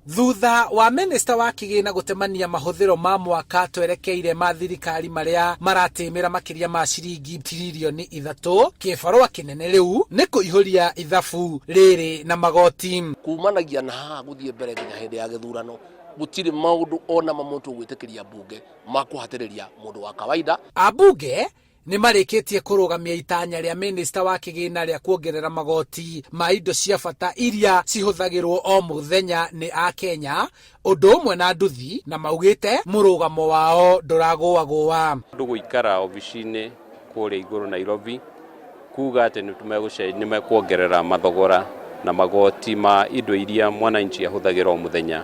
Thutha wa minista wa kigina gutemania mahuthiro ma mwaka twerekeire ma thirikari maria maratimira makiria ma ciringi tiririoni 3, kibarua kinene riu ni kuihuria ithabu riri na magoti kumanagia na haha guthie mbere nginya hindi ya githurano gutiri maundu ona mamuntu gwitikiria bunge makuhatiriria mundu wa kawaida. Abunge ni marikitie kurugamia itanya ria minista wa kigina ria kuongerera magoti ma indo cia bata iria cihuthagirwo o muthenya ni a Kenya, undu umwe na nduthi, na maugite murugamo wao nduragũagũa. Ndũgũikara obici-inĩ kũrĩa igũrũ Nairobi kuga atĩ nĩ mekuongerera mathogora na magoti ma indo iria mwananchi ahũthagĩra o muthenya,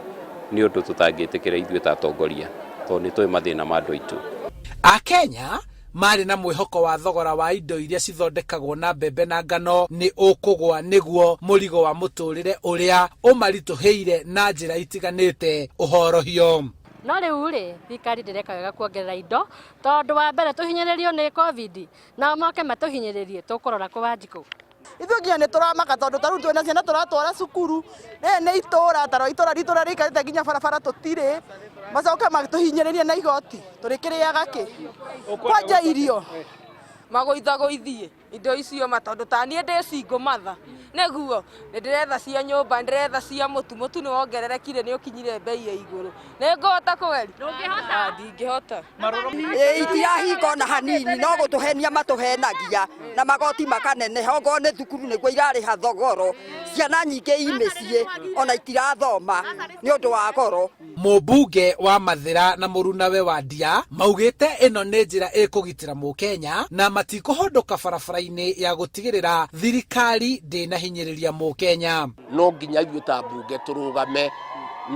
ni undu tutangĩtĩkĩra ithuĩ ta atongoria tondũ nĩ tũĩ mathĩna ma andũ aitũ. A Kenya mari na mwihoko wa thogora wa indo iria cithondekagwo na mbembe na ngano ni ukugwa niguo murigo wa muturire uria umarituheire na njira itiganite uhorohio. No riu ri thirikari ndireka wega kuongerera indo tondu wa mbere tuhinyiririo ni covid na moke matuhinyiririe tukurora kuwanjiku. Ithuĩ nginya nĩ tũramaka tondũ tarĩu twĩna ciana tũratwara cukuru nĩ itũra tarwo itũra ritũ rĩikarĩte nginya barabara tũtirĩ macoke matũhinyĩrĩrie na igoti tũrĩkĩrĩaga kĩ kwanja irio magũithagũithie indo icio matondũ ta niĩ ndĩcingo matha nĩguo nĩndĩretha cia nyũmba ndĩretha cia mũtu nĩ wongererekire nĩ ũkinyire bei ya igũrũ nĩ ngũhota kweri ndingĩhota itirahinga na hanini no gũtũhenia matũhenagia na magoti makaneneha okorwo nĩ thukuru nĩguo irarĩha thogoro ciana nyingĩ imĩciĩ ona itirathoma nĩ ũndũ wa goro. Mũmbunge wa Mathira na Mũrunawe wa Ndia maugite ĩno nĩ njĩra ĩkũgitĩra Mũkenya na matikũhondoka barabara-inĩ ya gũtigĩrĩra thirikari ndĩnahinyĩrĩria Mũkenya. No nginya ithuĩ ta mbunge tũrũgame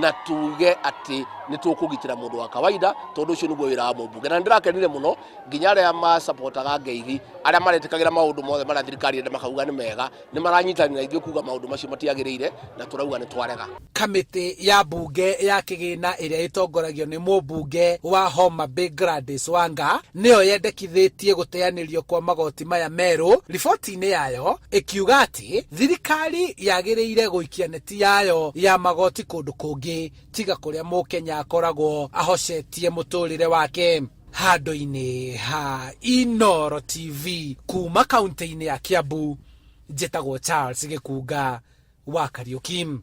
na tuge ati nĩ tũkũgitĩra mũndũ wa kawaida tondũ ũcio nĩguo wĩra wa mũmbunge, na ndĩrakenire mũno nginya arĩa ma-supportaga Ngeithi arĩa maretikagĩra maũndũ mothe marĩa thirikari ĩrenda makauga nĩ mega nĩ maranyitanĩra ithuĩ kuga maũndũ macio matiagĩrĩire na tũrauga nĩ twarega. Kamĩtĩ ya mbunge ya kĩgĩna ĩrĩa ĩtongoragio nĩ mũmbunge wa Homa Bay Gladys Wanga nĩyo yendekithĩtie gũteanĩrio kwa magoti maya merũ, riboti-inĩ yayo ĩkiuga atĩ thirikari yagĩrĩire gũikia neti yayo ya magoti kũndũ kũngĩ tiga kũrĩa Mũkenya akoragwo ahocetie mũtũrĩre wake. Handũ-inĩ ha Inooro TV kuma kaunti-inĩ ya Kiambu, njĩtagwo Charles Gĩkunga wa Kariũki.